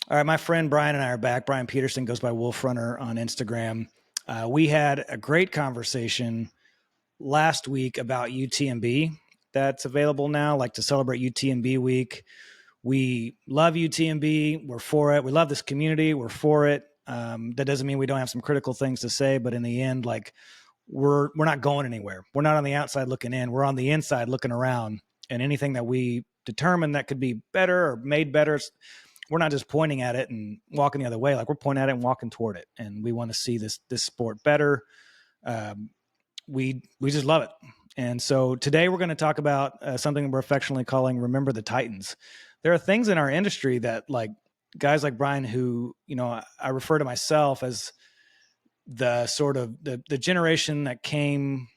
All right, my friend Brian and I are back. Brian Peterson goes by Wolffrunner on Instagram. We had a great conversation last week about UTMB that's available now, like to celebrate UTMB week. We love UTMB. We're for it. We love this community. We're for it. That doesn't mean we don't have some critical things to say, but in the end, like we're not going anywhere. We're not on the outside looking in. We're on the inside looking around. And anything that we determine that could be better or made better, we're not just pointing at it and walking the other way. Like we're pointing at it and walking toward it. And we want to see this sport better. We just love it. And so today we're going to talk about something we're affectionately calling Remember the Titans. There are things in our industry that, like, guys like Brian, who, I refer to myself as the sort of the generation that came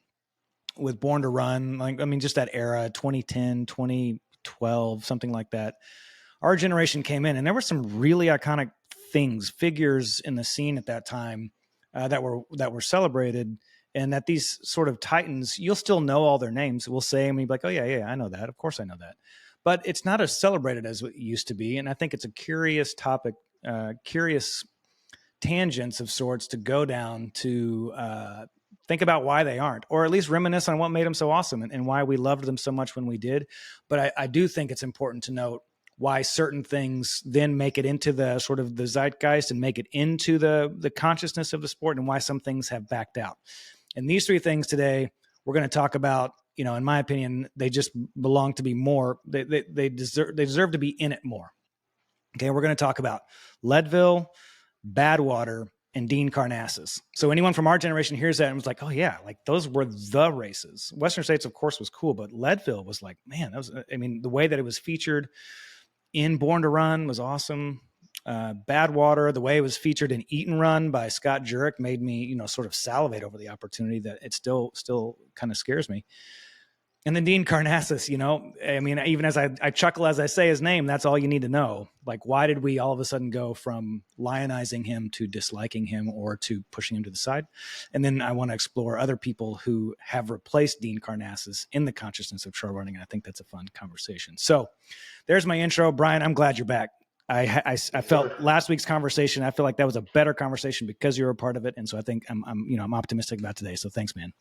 with Born to Run. Like, I mean, just that era, 2010, 2012, something like that. Our generation came in and there were some really iconic figures in the scene at that time that were celebrated, and that these sort of titans, you'll still know all their names. We'll say them and you'll be like, oh yeah, I know that. Of course I know that. But it's not as celebrated as it used to be. And I think it's a curious topic, curious tangents of sorts to go down to think about why they aren't, or at least reminisce on what made them so awesome and why we loved them so much when we did. But I do think it's important to note why certain things then make it into the sort of the zeitgeist and make it into the consciousness of the sport, and why some things have backed out. And these three things today, we're going to talk about. In my opinion, they just belong to be more. They deserve to be in it more. Okay, we're going to talk about Leadville, Badwater, and Dean Karnazes. So anyone from our generation hears that and was like, oh yeah, like those were the races. Western States, of course, was cool, but Leadville was like, man, that was. I mean, the way that it was featured in Born to Run was awesome. Badwater, the way it was featured in Eat and Run by Scott Jurek, made me, sort of salivate over the opportunity that it still kind of scares me. And then Dean Karnazes, I mean, even as I chuckle as I say his name, that's all you need to know. Like, why did we all of a sudden go from lionizing him to disliking him or to pushing him to the side? And then I want to explore other people who have replaced Dean Karnazes in the consciousness of trail running. And I think that's a fun conversation. So there's my intro. Brian, I'm glad you're back. I felt last week's conversation, I feel like that was a better conversation because you were a part of it. And so I think I'm optimistic about today. So thanks, man.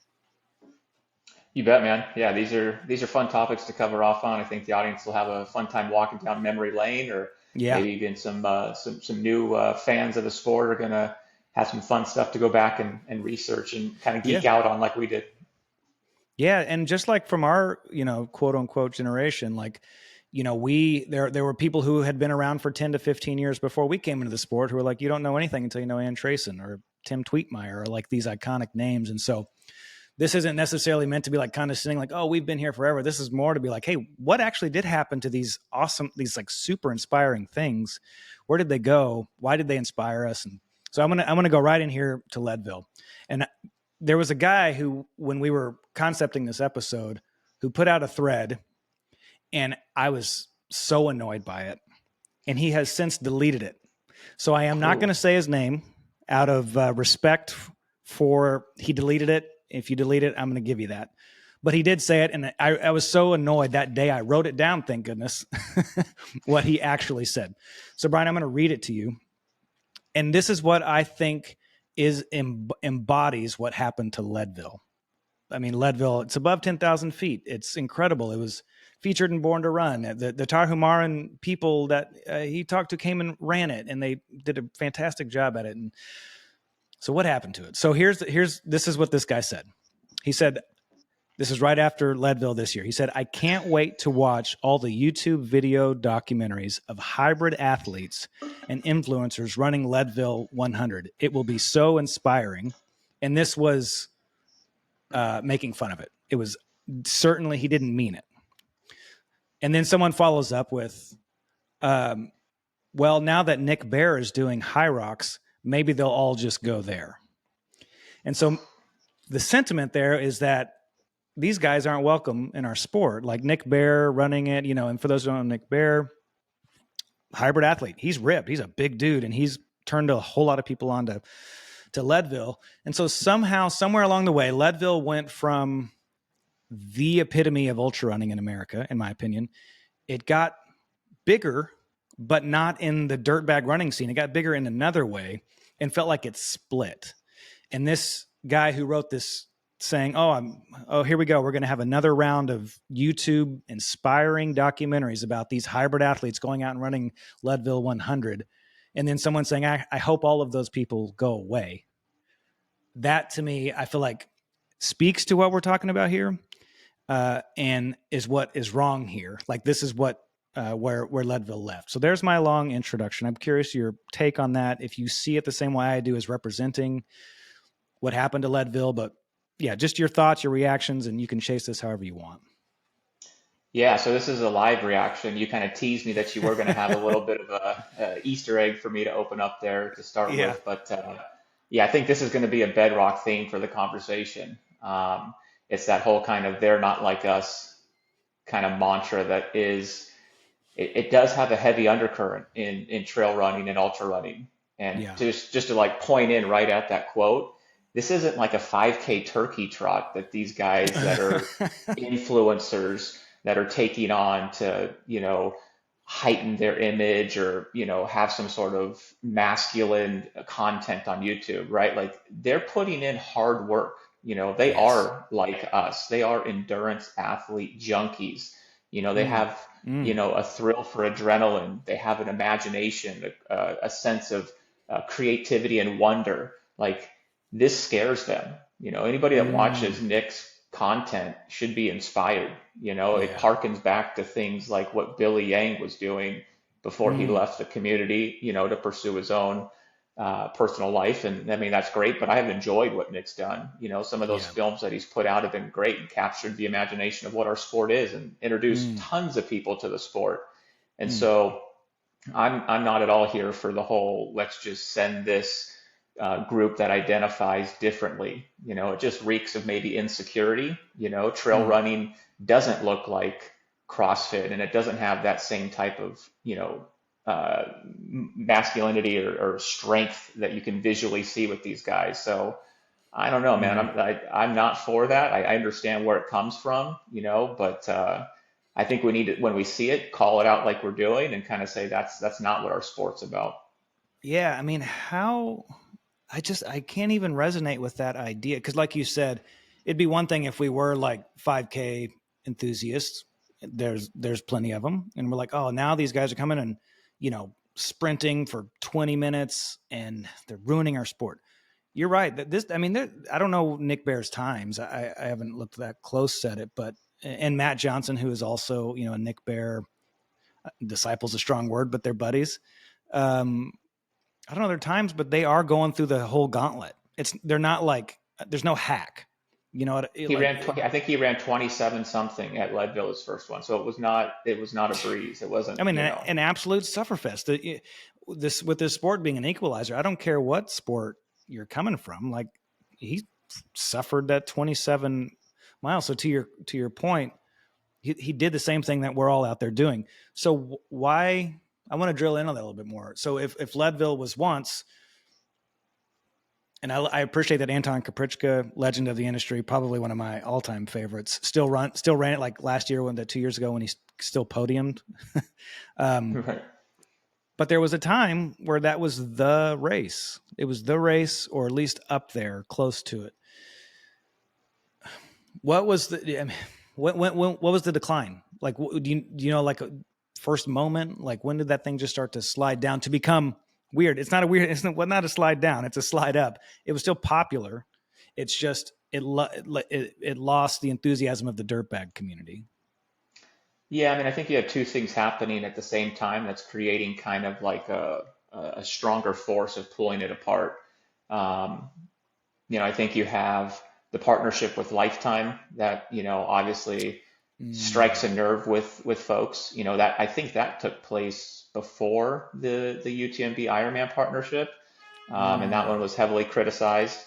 You bet, man. Yeah, these are fun topics to cover off on. I think the audience will have a fun time walking down memory lane, or Yeah. maybe even some new fans of the sport are gonna have some fun stuff to go back and research and kind of Yeah. geek out on like we did. Yeah. And just like from our, quote unquote generation, like, there were people who had been around for 10 to 15 years before we came into the sport who were like, you don't know anything until you know Ann Trayson or Tim Tweetmeyer, or like these iconic names. And so this isn't necessarily meant to be like condescending, like, oh, we've been here forever. This is more to be like, hey, what actually did happen to these like super inspiring things? Where did they go? Why did they inspire us? And so I'm gonna go right in here to Leadville. And there was a guy who, when we were concepting this episode, who put out a thread, and I was so annoyed by it. And he has since deleted it. So I am not going to say his name out of respect for he deleted it. If you delete it, I'm going to give you that. But he did say it, and I was so annoyed that day. I wrote it down, thank goodness, what he actually said. So, Brian, I'm going to read it to you. And this is what I think embodies what happened to Leadville. I mean, Leadville, it's above 10,000 feet. It's incredible. It was featured in Born to Run. The Tarhumaran people that he talked to came and ran it, and they did a fantastic job at it. And so what happened to it? So this is what this guy said. He said, this is right after Leadville this year. He said, I can't wait to watch all the YouTube video documentaries of hybrid athletes and influencers running Leadville 100. It will be so inspiring. And this was making fun of it. It was certainly, he didn't mean it. And then someone follows up with, well, now that Nick Bear is doing High Rocks, maybe they'll all just go there. And so the sentiment there is that these guys aren't welcome in our sport. Like Nick Bear running it, and for those who don't know Nick Bear, hybrid athlete, he's ripped. He's a big dude, and he's turned a whole lot of people on to Leadville. And so somehow, somewhere along the way, Leadville went from the epitome of ultra running in America, in my opinion. It got bigger but not in the dirtbag running scene. It got bigger in another way and felt like it split. And this guy who wrote this saying, here we go. We're going to have another round of YouTube inspiring documentaries about these hybrid athletes going out and running Leadville 100. And then someone saying, I hope all of those people go away. That to me, I feel like speaks to what we're talking about here, and is what is wrong here. Like this is what, where Leadville left. So there's my long introduction. I'm curious your take on that. If you see it the same way I do as representing what happened to Leadville, but yeah, just your thoughts, your reactions, and you can chase this however you want. Yeah, so this is a live reaction. You kind of teased me that you were going to have a little bit of a Easter egg for me to open up there to start Yeah. with, but yeah, I think this is going to be a bedrock theme for the conversation. It's that whole kind of "they're not like us" kind of mantra that is. It does have a heavy undercurrent in trail running and ultra running, and Yeah. just to like point in right at that quote. This isn't like a 5K turkey trot that these guys that are influencers that are taking on to, heighten their image or, have some sort of masculine content on YouTube, right? Like they're putting in hard work. They Yes. are like us. They are endurance athlete junkies. They Mm. have, Mm. a thrill for adrenaline. They have an imagination, a sense of creativity and wonder. Like this scares them. Anybody that Mm. watches Nick's content should be inspired. It Yeah. harkens back to things like what Billy Yang was doing before he Mm. left the community, to pursue his own personal life. And I mean, that's great, but I have enjoyed what Nick's done. Some of those Yeah. films that he's put out have been great and captured the imagination of what our sport is and introduced Mm. tons of people to the sport. And Mm. so I'm not at all here for the whole let's just send this group that identifies differently. It just reeks of maybe insecurity. Trail Mm. running doesn't look like CrossFit, and it doesn't have that same type of masculinity or strength that you can visually see with these guys. So I don't know, man. Mm. I'm not for that. I understand where it comes from, but I think we need to, when we see it, call it out like we're doing and kind of say that's not what our sport's about. Yeah. I mean, I can't even resonate with that idea. Because, like you said, it'd be one thing if we were like 5K enthusiasts. There's plenty of them, and we're like, oh, now these guys are coming and sprinting for 20 minutes, and they're ruining our sport. You're right. That this, I mean, I don't know Nick Bear's times. I haven't looked that close at it, but and Matt Johnson, who is also a Nick Bear disciple's a strong word, but they're buddies. Um, I don't know their times, but they are going through the whole gauntlet. They're not like there's no hack. You know what? He ran 20, I think he ran 27 something at Leadville his first one. So it was not a breeze. It wasn't, I mean, an absolute sufferfest. This with this sport being an equalizer. I don't care what sport you're coming from. Like he suffered that 27 miles. So to your point, he did the same thing that we're all out there doing. So why? I want to drill in on that a little bit more. So if Leadville was once, and I appreciate that Anton Kaprichka, legend of the industry, probably one of my all-time favorites, still ran it like last year, 2 years ago when he still podiumed. right. But there was a time where that was the race. It was the race, or at least up there, close to it. What was the? I mean, what was the decline? Like, do you know like a first moment? Like, when did that thing just start to slide down to become weird? It's not a weird. It's not a slide down. It's a slide up. It was still popular. It's just it lost the enthusiasm of the dirtbag community. Yeah, I mean, I think you have two things happening at the same time that's creating kind of like a stronger force of pulling it apart. Um, I think you have the partnership with Lifetime that, obviously strikes Mm. a nerve with folks. That I think that took place before the UTMB Ironman partnership, and that one Mm. was heavily criticized.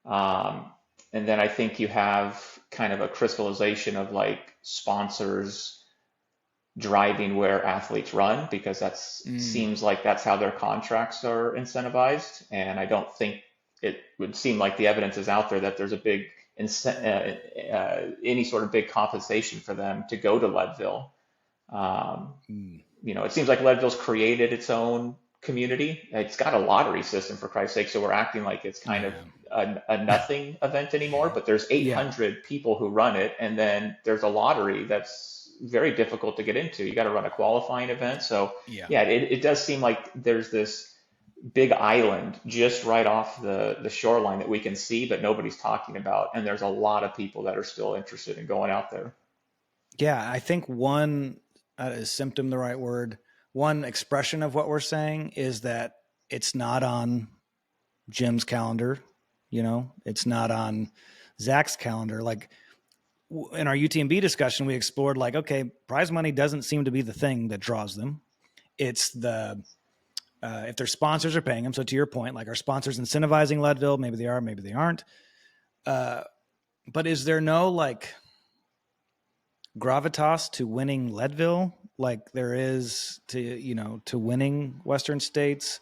Um, and then I think you have kind of a crystallization of like sponsors driving where athletes run because that's Mm. seems like that's how their contracts are incentivized. And I don't think it would seem like the evidence is out there that there's a big any sort of big compensation for them to go to Leadville. Um, Mm. it seems like Leadville's created its own community. It's got a lottery system, for Christ's sake, so we're acting like it's kind of Yeah. a nothing event anymore, but there's Yeah. 800 people who run it, and then there's a lottery that's very difficult to get into. You got to run a qualifying event. So Yeah. yeah, it does seem like there's this big island just right off the shoreline that we can see, but nobody's talking about. And there's a lot of people that are still interested in going out there. Yeah. I think one is symptom the right word? One expression of what we're saying is that it's not on Jim's calendar. It's not on Zach's calendar. Like in our UTMB discussion, we explored like, okay, prize money doesn't seem to be the thing that draws them. It's the if their sponsors are paying them. So to your point, like our sponsors incentivizing Leadville, maybe they are, maybe they aren't. But is there no like gravitas to winning Leadville like there is to winning Western States?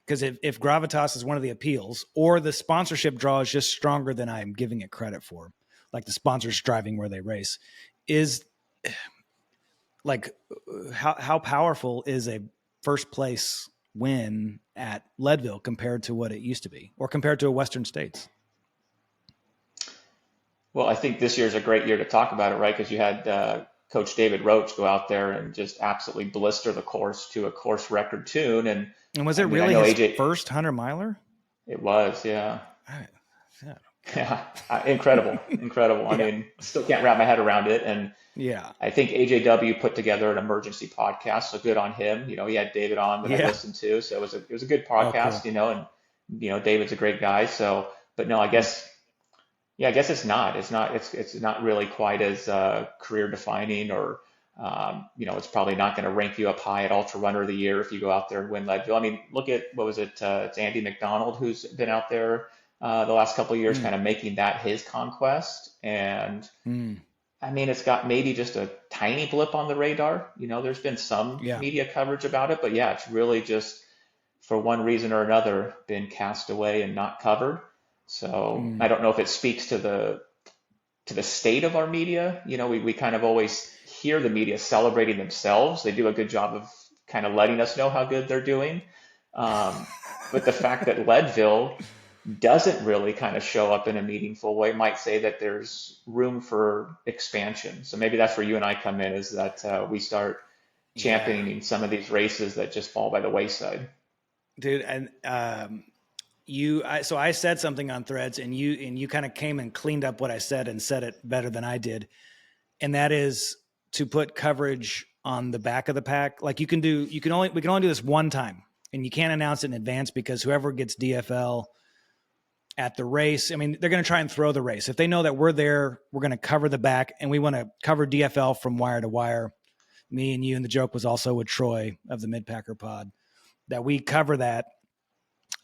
Because if gravitas is one of the appeals, or the sponsorship draw is just stronger than I'm giving it credit for, like the sponsors driving where they race, is like how powerful is a first place win at Leadville compared to what it used to be, or compared to a Western States? Well, I think this year is a great year to talk about it, right? Because you had Coach David Roach go out there and just absolutely blister the course to a course record tune. And And was I it mean, I really know his AJ, first 100 miler? it was, yeah. I, yeah. Yeah, incredible, incredible. I Yeah. mean, still can't wrap my head around it. And Yeah. I think AJW put together an emergency podcast, so good on him. He had David on that I Yeah. listened to, so it was a good Oh, podcast. cool. And David's a great guy. So, but no, I Mm. guess yeah, I guess it's not. It's not really quite as career defining, or it's probably not going to rank you up high at Ultra Runner of the Year if you go out there and win Leadville. I mean, look at what was it? It's Andy McDonald who's been out there the last couple of years, Mm. kind of making that his conquest. And Mm. I mean, it's got maybe just a tiny blip on the radar. There's been some Yeah. media coverage about it, but yeah, it's really just for one reason or another been cast away and not covered. So I Mm. don't know if it speaks to the state of our media. We kind of always hear the media celebrating themselves. They do a good job of kind of letting us know how good they're doing. Um, but the fact that Leadville doesn't really kind of show up in a meaningful way might say that there's room for expansion. So maybe that's where you and I come in, is that we start Yeah. championing some of these races that just fall by the wayside. Dude, and so I said something on Threads, and you kind of came and cleaned up what I said and said it better than I did. And that is to put coverage on the back of the pack. Like we can only do this one time, and you can't announce it in advance, because whoever gets DFL at the race, I mean, they're going to try and throw the race. If they know that we're there, we're going to cover the back, and we want to cover DFL from wire to wire. Me and you, and the joke was also with Troy of the Midpacker Pod, that we cover that,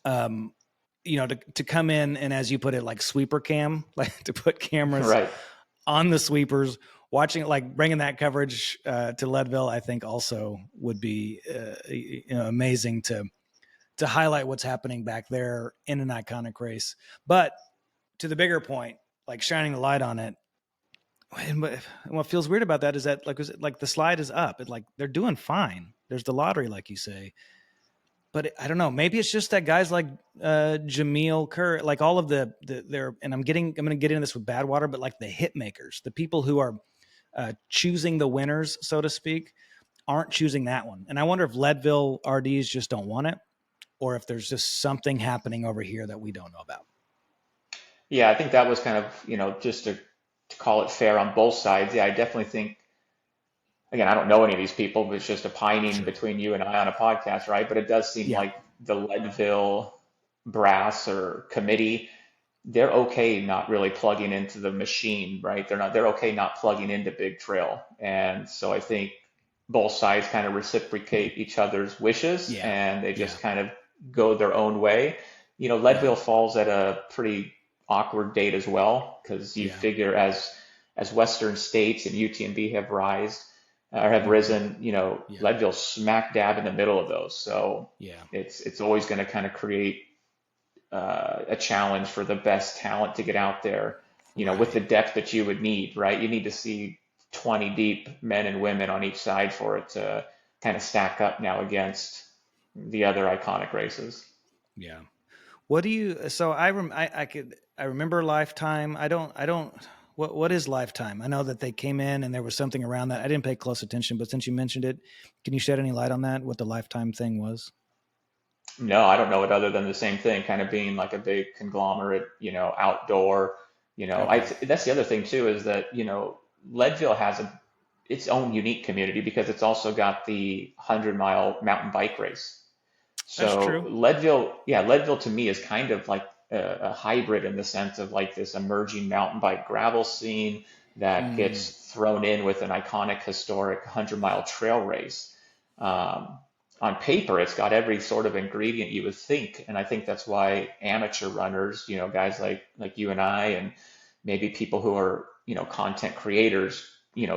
to come in and, as you put it, like sweeper cam, like to put cameras Right. on the sweepers, watching it, like bringing that coverage to Leadville, I think also would be amazing to highlight what's happening back there in an iconic race. But to the bigger point, like shining the light on it, and what feels weird about that is that like the slide is up. Like they're doing fine. There's the lottery, like you say, but I don't know. Maybe it's just that guys like Jameel Kerr, like all of their, and I'm going to get into this with Badwater, but like the hit makers, the people who are choosing the winners, so to speak, aren't choosing that one. And I wonder if Leadville RDs just don't want it, or if there's just something happening over here that we don't know about. Yeah, I think that was kind of, just to call it fair on both sides. Yeah, I definitely think, again, I don't know any of these people, but it's just opining Sure. between you and I on a podcast, right? But it does seem Yeah. like the Leadville brass or committee, they're okay not really plugging into the machine, right? They're okay not plugging into Big Trail. And so I think both sides kind of reciprocate each other's wishes, Yeah. and they Yeah. just kind of go their own way. Yeah. Leadville falls at a pretty awkward date as well, because you Yeah. figure as Western states and UTMB have Mhm. risen, Yeah. Leadville's smack dab in the middle of those. So Yeah. it's always going to kind of create a challenge for the best talent to get out there, with the Right. depth that you would need, right? You need to see 20 deep men and women on each side for it to kind of stack up now against the other iconic races. Yeah. What do you? So I remember Lifetime. I don't. What is Lifetime? I know that they came in and there was something around that. I didn't pay close attention, but since you mentioned it, can you shed any light on that? What the Lifetime thing was? No, I don't know it other than the same thing, kind of being like a big conglomerate, outdoor, Okay. that's the other thing too, is that, Leadville has its own unique community because it's also got the 100-mile mountain bike race. That's So true. Leadville to me is kind of like a hybrid in the sense of like this emerging mountain bike gravel scene that Mm, gets thrown in with an iconic historic 100-mile trail race. Um, on paper, it's got every sort of ingredient you would think, and I think that's why amateur runners, guys like you and I, and maybe people who are, content creators,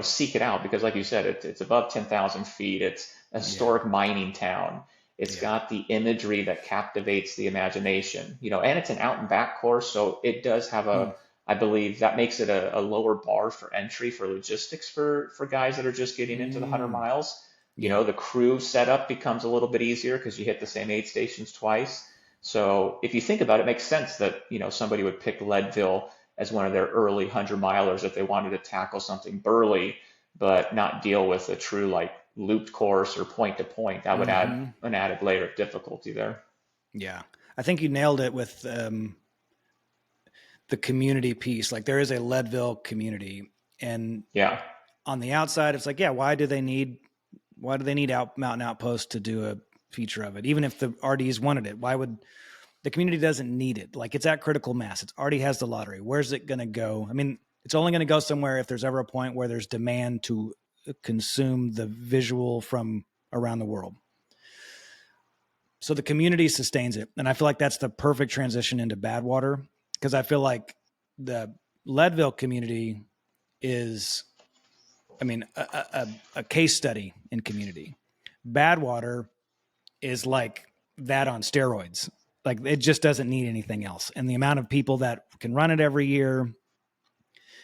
seek it out because, like you said, it's above 10,000 feet. It's a yeah. historic mining town. It's Yeah. got the imagery that captivates the imagination, and it's an out and back course, so it does have Mm, I believe that makes it a lower bar for entry for logistics for guys that are just getting into the 100 mm, miles. yeah. The crew setup becomes a little bit easier because you hit the same aid stations twice. So if you think about it, it makes sense that, somebody would pick Leadville as one of their early 100 milers if they wanted to tackle something burly, but not deal with a true like looped course or point to point. That would add Hmm. an added layer of difficulty there. Yeah. I think you nailed it with the community piece. Like there is a Leadville community, and Yeah. on the outside, it's like, yeah, why do they need Mountain Outpost to do a feature of it? Even if the RDs wanted it, why would the community doesn't need it? Like it's at critical mass. It already has the lottery. Where's it going to go? I mean, it's only going to go somewhere if there's ever a point where there's demand to consume the visual from around the world. So the community sustains it. And I feel like that's the perfect transition into Badwater because I feel like the Leadville community is, I mean, a case study in community. Badwater is like that on steroids. Like it just doesn't need anything else. And the amount of people that can run it every year,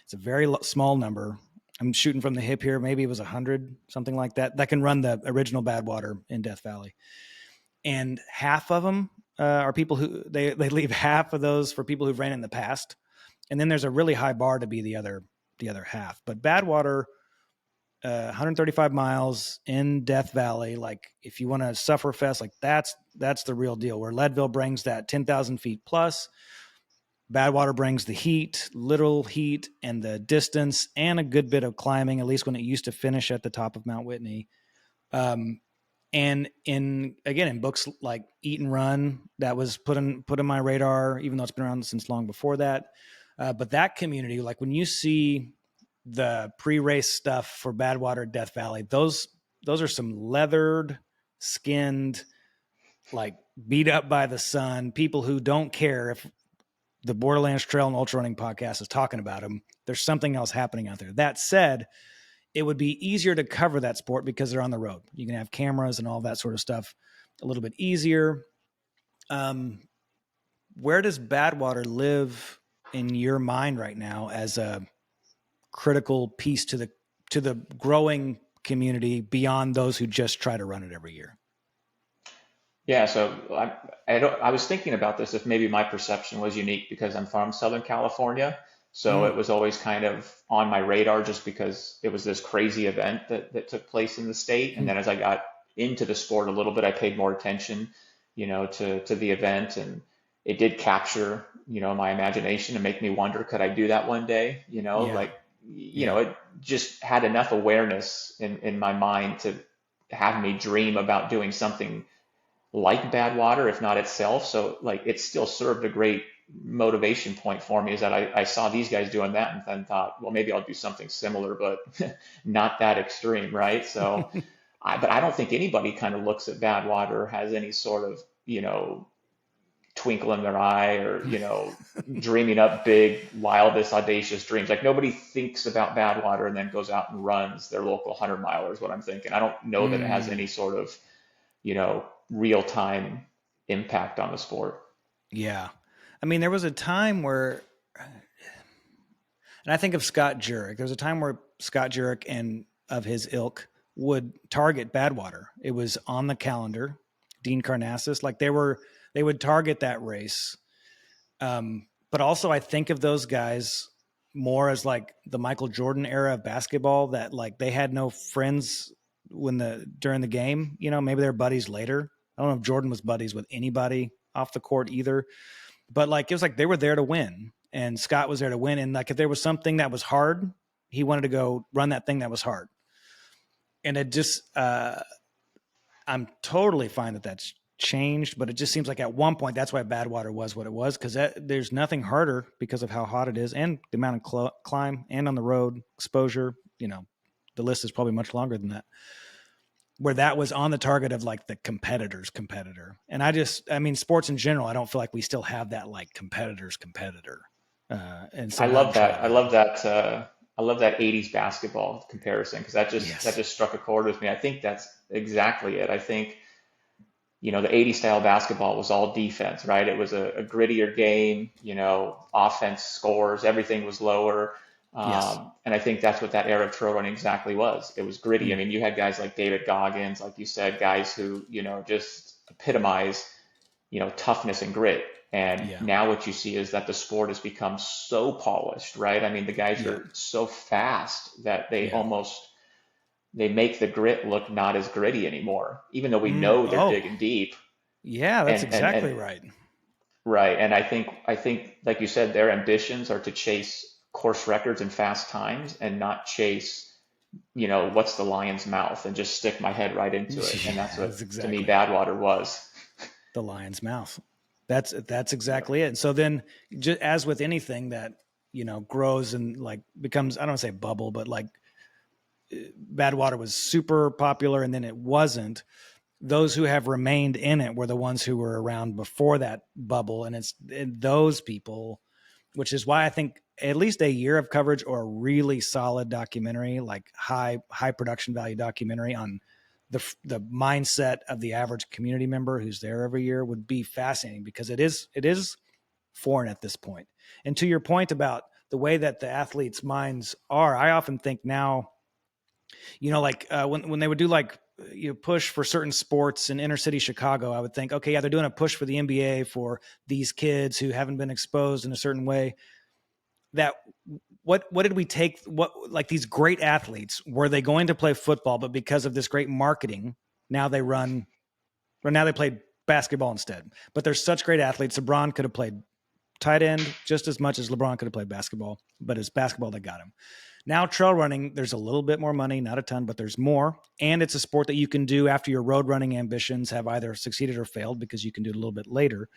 it's a very small number. I'm shooting from the hip here. Maybe it was 100, something like that, that can run the original Badwater in Death Valley. And half of them are people who they leave half of those for people who've ran in the past. And then there's a really high bar to be the other half. But Badwater, 135 miles in Death Valley. Like if you want to suffer fest, like that's the real deal. Where Leadville brings that 10,000 feet plus, Badwater brings the heat, literal heat, and the distance, and a good bit of climbing. At least when it used to finish at the top of Mount Whitney. Um, and in books like Eat and Run, that was put in my radar, even though it's been around since long before that. But that community, like when you see the pre-race stuff for Badwater, Death Valley, those are some leathered, skinned, like beat up by the sun people who don't care if the Borderlands Trail and Ultra Running podcast is talking about them. There's something else happening out there. That said, it would be easier to cover that sport because they're on the road. You can have cameras and all that sort of stuff a little bit easier. Um, where does Badwater live in your mind right now as a critical piece to the growing community beyond those who just try to run it every year? Yeah, so I was thinking about this if maybe my perception was unique because I'm from Southern California. So Mm, it was always kind of on my radar just because it was this crazy event that took place in the state. And mm, then as I got into the sport a little bit, I paid more attention, to the event, and it did capture, my imagination and make me wonder, could I do that one day? yeah, yeah. It just had enough awareness in my mind to have me dream about doing something like Badwater, if not itself. So like it still served a great motivation point for me is that I saw these guys doing that and then thought, well, maybe I'll do something similar, but not that extreme, right? So but I don't think anybody kind of looks at Badwater, has any sort of, twinkle in their eye or, dreaming up big, wildest, audacious dreams. Like nobody thinks about Badwater and then goes out and runs their local 100 miler is what I'm thinking. I don't know that it has Mm, any sort of, real time impact on the sport. yeah. I mean, there was a time where, and I think of Scott Jurek. There was a time where Scott Jurek and of his ilk would target Badwater. It was on the calendar. Dean Karnazes, like they would target that race. But also I think of those guys more as like the Michael Jordan era of basketball, that like they had no friends during the game, maybe they're buddies later. I don't know if Jordan was buddies with anybody off the court either, but like, it was like they were there to win, and Scott was there to win. And like, if there was something that was hard, he wanted to go run that thing that was hard. And it just, I'm totally fine that that's changed, but it just seems like at one point that's why Badwater was what it was, because there's nothing harder because of how hot it is and the amount of climb and on the road exposure. The list is probably much longer than that, where that was on the target of like the competitor's competitor. And I mean, sports in general, I don't feel like we still have that like competitor's competitor. And so I love that. I love that. I love that 80s basketball comparison, because that yes, just struck a chord with me. I think that's exactly it. I think, the 80s style basketball was all defense, right? It was a grittier game, offense scores, everything was lower. yes, And I think that's what that era of trail running exactly was. It was gritty. I mm, mean, you had guys like David Goggins, like you said, guys who, just epitomize, toughness and grit. And yeah, now what you see is that the sport has become so polished, right? I mean, the guys yeah, are so fast that yeah. they make the grit look not as gritty anymore, even though we know they're Oh, digging deep. yeah, that's And exactly right. right. And I think, like you said, their ambitions are to chase course records and fast times, and not chase, what's the lion's mouth, and just stick my head right into it. And Yeah, that's that's what, to me, exactly it. Badwater was. The lion's mouth. That's Yeah. exactly it. And so then, as with anything that grows and like becomes, I don't want to say bubble, but like Badwater was super popular and then it wasn't. Those who have remained in it were the ones who were around before that bubble, and it's those people, which is why I think at least a year of coverage or a really solid documentary, like high production value documentary on the mindset of the average community member who's there every year, would be fascinating, because it is foreign at this point. And to your point about the way that the athletes' minds are, I often think now, like when they would do like push for certain sports in inner city Chicago, I would think, okay, yeah, they're doing a push for the NBA for these kids who haven't been exposed in a certain way. That what did we take? What, like, these great athletes, were they going to play football, but because of this great marketing, now they run, or now they play basketball instead? But they're such great athletes. LeBron could have played tight end just as much as LeBron could have played basketball, but it's basketball that got him. Now, trail running, there's a little bit more money, not a ton, but there's more. And it's a sport that you can do after your road running ambitions have either succeeded or failed, because you can do it a little bit later.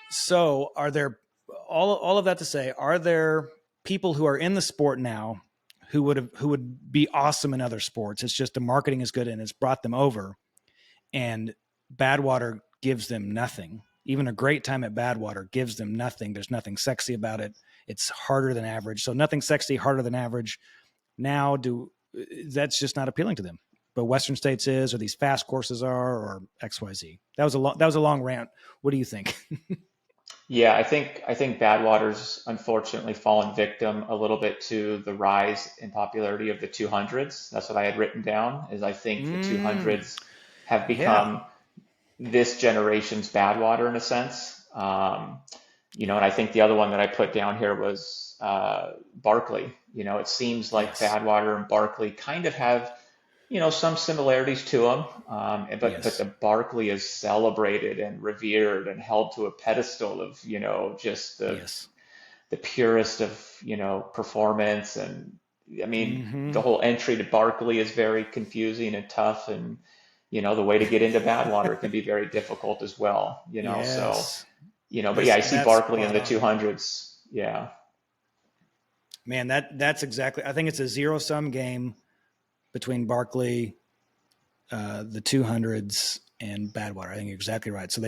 So, are there, all of that to say, are there people who are in the sport now who would be awesome in other sports? It's just the marketing is good and it's brought them over, and Badwater gives them nothing. Even a great time at Badwater gives them nothing. There's nothing sexy about it. It's harder than average. So nothing sexy, harder than average. Now, that's just not appealing to them. But Western States is, or these fast courses are, or XYZ. That was a long rant. What do you think? Yeah, I think Badwater's unfortunately fallen victim a little bit to the rise in popularity of the 200s. That's what I had written down, is I think the Mm, 200s have yeah. become this generation's Badwater in a sense. And I think the other one that I put down here was Barkley. It seems like Yes. Badwater and Barkley kind of have, some similarities to them. But Yes. the Barkley is celebrated and revered and held to a pedestal of, just Yes. the purest of, performance. And I mean, Mm-hmm. the whole entry to Barkley is very confusing and tough. And, the way to get into Badwater can be very difficult as well, so, Yes. but yeah, I see That's Barkley in spot the on. 200s. Yeah. Man, that's exactly. I think it's a zero sum game between Barkley, the 200s, and Badwater. I think you're exactly right. So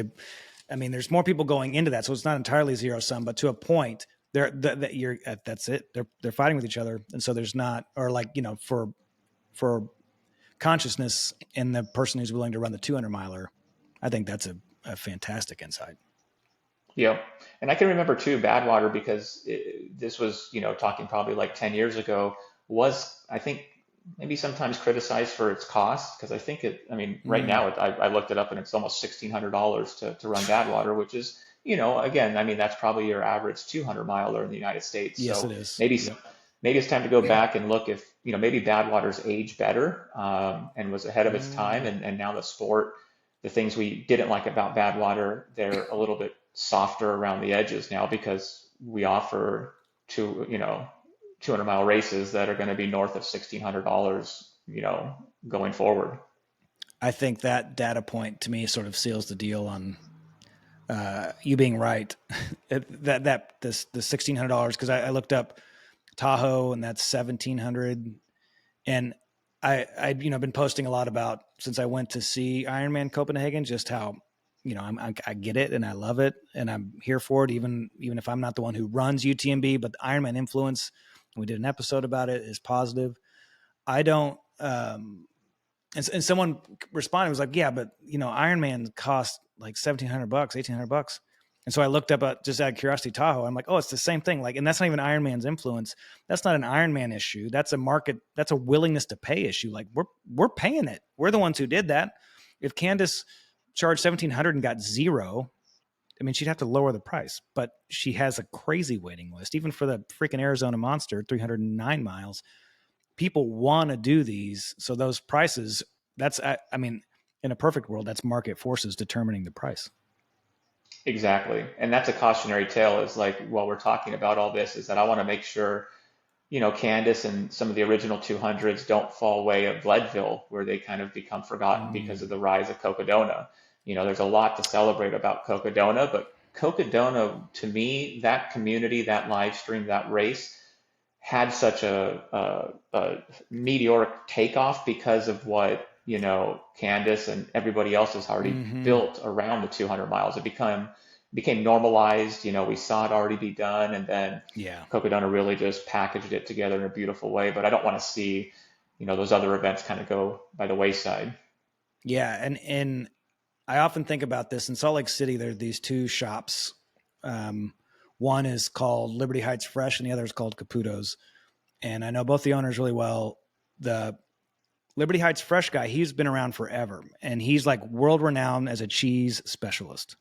I mean, there's more people going into that, so it's not entirely zero sum, but to a point, that's it. They're fighting with each other, and so there's not, or like, for consciousness in the person who's willing to run the 200 miler. I think that's a fantastic insight. Yep. And I can remember too, Badwater, because this was, talking probably like 10 years ago, was, I think, maybe sometimes criticized for its cost because I think I mean, right Mm, now I looked it up and it's almost $1,600 to run Badwater, which is, again, I mean, that's probably your average 200 miler in the United States. yes, So it is. maybe, Yep. maybe it's time to go back and look if, maybe Badwater's aged better and was ahead of its time. Mm, And now the sport, the things we didn't like about Badwater, they're a little bit softer around the edges now because we offer two, 200-mile races that are going to be north of $1,600, going forward. I think that data point to me sort of seals the deal on you being right. The $1,600 because I looked up Tahoe and that's 1,700, and I been posting a lot about since I went to see Ironman Copenhagen just how I get it and I love it and I'm here for it even if I'm not the one who runs UTMB, but the Ironman influence. We did an episode about it is positive. I don't. And someone responded was like, yeah, but Ironman cost like $1,700, $1,800. And so I looked up just out of curiosity Tahoe. I'm like, oh, it's the same thing. Like, and that's not even Ironman's influence. That's not an Ironman issue. That's a market. That's a willingness to pay issue. Like we're paying it. We're the ones who did that. If Candace charged 1,700 and got zero, I mean, she'd have to lower the price. But she has a crazy waiting list, even for the freaking Arizona Monster, 309 miles. People want to do these, so those prices. I mean, in a perfect world, that's market forces determining the price. Exactly. And that's a cautionary tale is like, while we're talking about all this, is that I want to make sure, Candace and some of the original 200s don't fall way of Leadville, where they kind of become forgotten because Mm, of the rise of Cocodona. There's a lot to celebrate about Cocodona, but Cocodona, to me, that community, that live stream, that race, had such a meteoric takeoff because of what Candace and everybody else has already mm-hmm. built around the 200 miles. It became normalized. We saw it already be done, and then Yeah, Cocodona really just packaged it together in a beautiful way. But I don't want to see those other events kind of go by the wayside. yeah, and I often think about this in Salt Lake City. There are these two shops. Um, One is called Liberty Heights Fresh, and the other is called Caputo's. And I know both the owners really well. The Liberty Heights Fresh guy, he's been around forever, and he's like world renowned as a cheese specialist.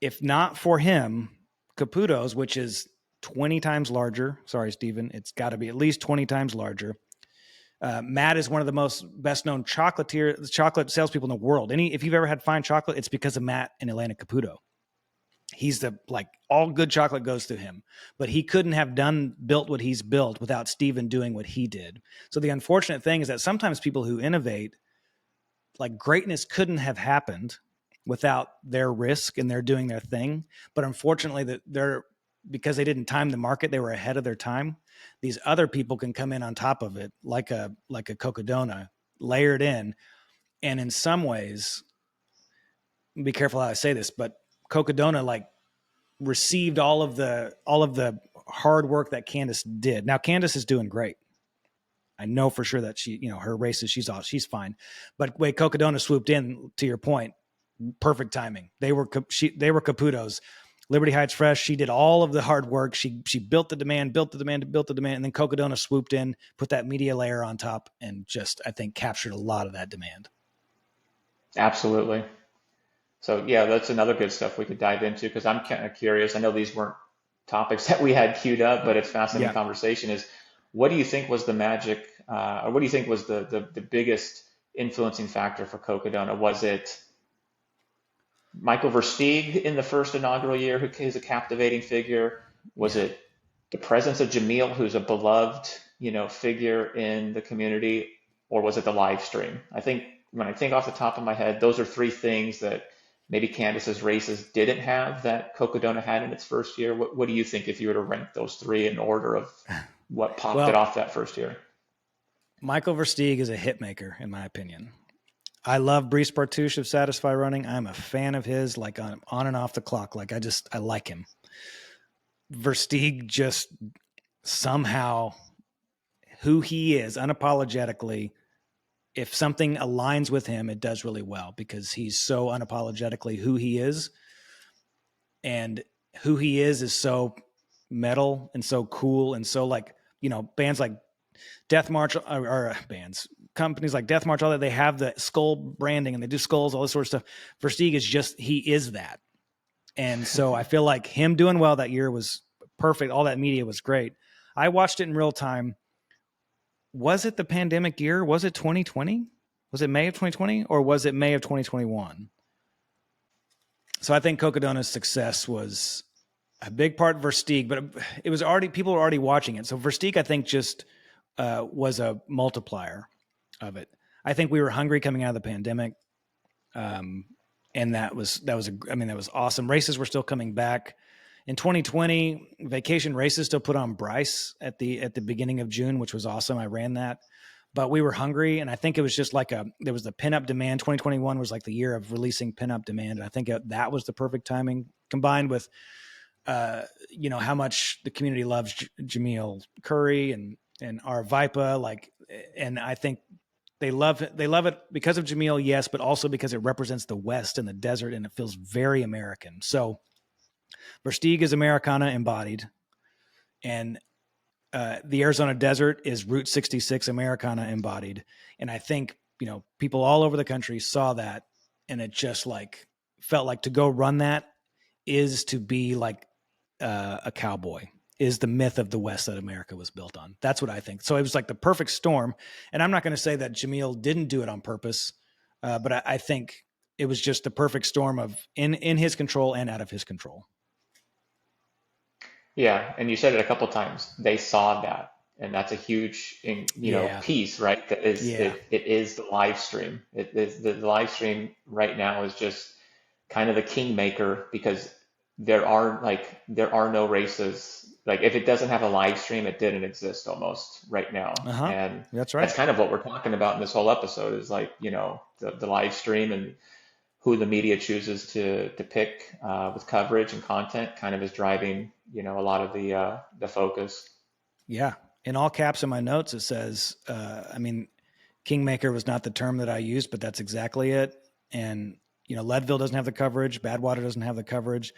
If not for him, Caputo's, which is 20 times larger, sorry, Stephen, it's got to be at least 20 times larger. Matt is one of the most best known chocolate salespeople in the world. If you've ever had fine chocolate, it's because of Matt and Elena Caputo. He's all good chocolate goes through him, but he couldn't have built what he's built without Steven doing what he did. So the unfortunate thing is that sometimes people who innovate, like greatness couldn't have happened without their risk and they're doing their thing. But unfortunately that because they didn't time the market, they were ahead of their time. These other people can come in on top of it like a Cocodona layered in. And in some ways, be careful how I say this, but Cocodona received all of the hard work that Candace did. Now Candace is doing great. I know for sure that she, her races, she's fine. But wait, Cocodona swooped in, to your point, perfect timing. They were Caputo's. Liberty Heights Fresh, she did all of the hard work. She built the demand, and then Cocodona swooped in, put that media layer on top, and just I think captured a lot of that demand. Absolutely. So yeah, that's another good stuff we could dive into because I'm kind of curious. I know these weren't topics that we had queued up, but it's fascinating Yeah. conversation. Is what do you think was the magic, or what do you think was the biggest influencing factor for Cocodona? Was it Michael Versteeg in the first inaugural year, who is a captivating figure? Was Yeah. it the presence of Jamil, who's a beloved, figure in the community, or was it the live stream? I think when I think off the top of my head, those are three things that maybe Candace's races didn't have that Cocodona had in its first year. What do you think if you were to rank those three in order of what popped it Well, off that first year? Michael Versteeg is a hit maker, in my opinion. I love Brice Bartouche of Satisfy Running. I'm a fan of his, like on and off the clock. Like I like him. Versteeg just somehow who he is unapologetically. If something aligns with him, it does really well because he's so unapologetically who he is, and who he is so metal and so cool and so bands like Death March or bands, companies like Death March, all that, they have the skull branding and they do skulls, all this sort of stuff. Versteeg is just, he is that. And so I feel like him doing well that year was perfect. All that media was great. I watched it in real time. Was it the pandemic year? Was it 2020? Was it May of 2020 or was it May of 2021? So I think Cocodona's success was a big part of Versteeg, but it was already, people were already watching it. So Versteeg, I think, just was a multiplier of it. I think we were hungry coming out of the pandemic. And that was awesome. Races were still coming back. In 2020, Vacation Races still put on Bryce at the beginning of June, which was awesome. I ran that, but we were hungry. And I think it was just like there was the pinup demand. 2021 was like the year of releasing pinup demand. And I think that was the perfect timing, combined with, how much the community loves Jameel Curry and our Vipa, and I think they love it because of Jameel, yes, but also because it represents the West and the desert, and it feels very American. So Versteeg is Americana embodied, and the Arizona desert is Route 66 Americana embodied. And I think, people all over the country saw that, and it just felt like to go run that is to be like a cowboy, is the myth of the West that America was built on. That's what I think. So it was like the perfect storm. And I'm not going to say that Jameel didn't do it on purpose, but I think it was just the perfect storm of in his control and out of his control. Yeah, and you said it a couple times. They saw that, and that's a huge, Yeah. piece, right? That is Yeah. it is the live stream. It is the live stream right now is just kind of the kingmaker because there are no races. Like if it doesn't have a live stream, it didn't exist almost right now. Uh-huh. And That's that's right. kind of what we're talking about in this whole episode is the live stream and who the media chooses to pick with coverage and content kind of is driving, a lot of the focus. Yeah. In all caps in my notes, it says, Kingmaker was not the term that I used, but that's exactly it. And, Leadville doesn't have the coverage. Badwater doesn't have the coverage.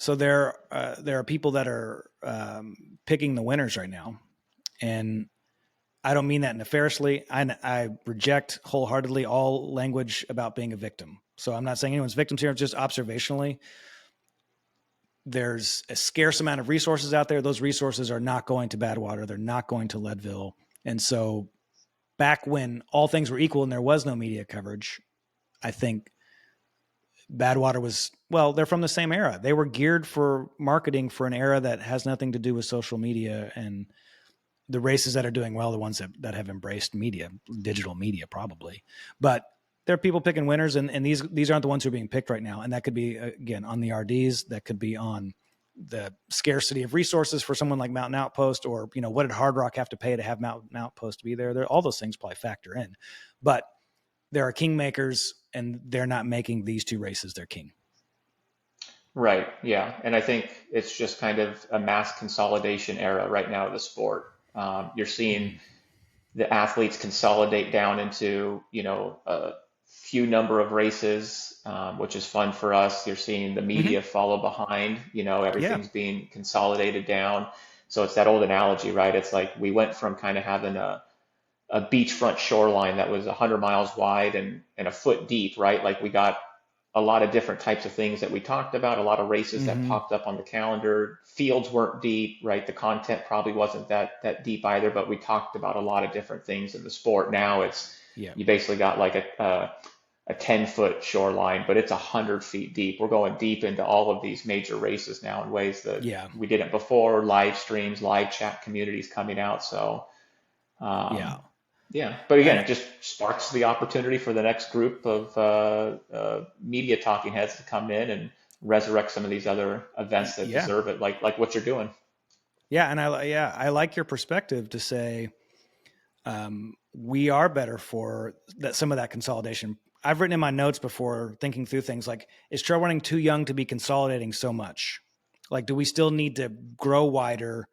So there are people that are picking the winners right now. And I don't mean that nefariously. I reject wholeheartedly all language about being a victim. So I'm not saying anyone's victims here, just observationally. There's a scarce amount of resources out there. Those resources are not going to Badwater. They're not going to Leadville. And so back when all things were equal and there was no media coverage, I think Badwater was, they're from the same era. They were geared for marketing for an era that has nothing to do with social media, and the races that are doing well, the ones that have embraced media, digital media probably. But there are people picking winners, and these aren't the ones who are being picked right now. And that could be, again, on the RDs, that could be on the scarcity of resources for someone like Mountain Outpost, or, what did Hard Rock have to pay to have Mountain Outpost be there? All those things probably factor in. But there are kingmakers, and they're not making these two races their king. Right. Yeah. And I think it's just kind of a mass consolidation era right now of the sport. You're seeing the athletes consolidate down into, a few number of races, which is fun for us. You're seeing the media follow behind, Yeah. everything's being consolidated down. So it's that old analogy, right? It's like we went from kind of having a beachfront shoreline that was 100 miles wide and a foot deep, right? Like we got a lot of different types of things that we talked about, a lot of races that popped up on the calendar. Fields weren't deep, right? The content probably wasn't that deep either, but we talked about a lot of different things in the sport. Now you basically got like a 10-foot shoreline, but it's 100 feet deep. We're going deep into all of these major races now in ways that we didn't before. Live streams, live chat communities coming out. So yeah, but again, it just sparks the opportunity for the next group of media talking heads to come in and resurrect some of these other events that deserve it, like what you're doing. Yeah, and I like your perspective to say we are better for some of that consolidation. I've written in my notes before, thinking through things like, is trail running too young to be consolidating so much? Like, do we still need to grow wider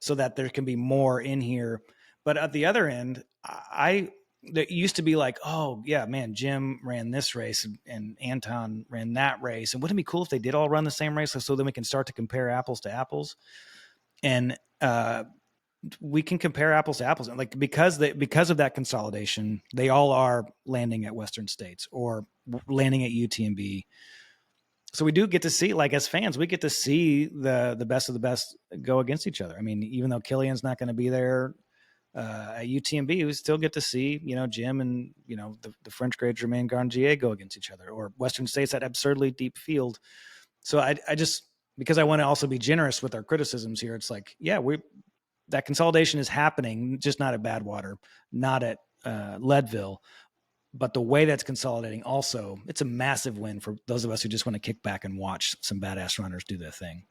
so that there can be more in here? But at the other end, that used to be like, oh yeah, man, Jim ran this race and Anton ran that race. And wouldn't it be cool if they did all run the same race so then we can start to compare apples to apples? And we can compare apples to apples. And like, because of that consolidation, they all are landing at Western States or landing at UTMB. So we do get to see, like, as fans, we get to see the best of the best go against each other. I mean, even though Killian's not going to be there at UTMB, we still get to see, Jim and, the French grade Germain Grandier go against each other, or Western States, that absurdly deep field. So I just, because I want to also be generous with our criticisms here, it's like, yeah, that consolidation is happening, just not at Badwater, not at Leadville, but the way that's consolidating also, it's a massive win for those of us who just want to kick back and watch some badass runners do their thing.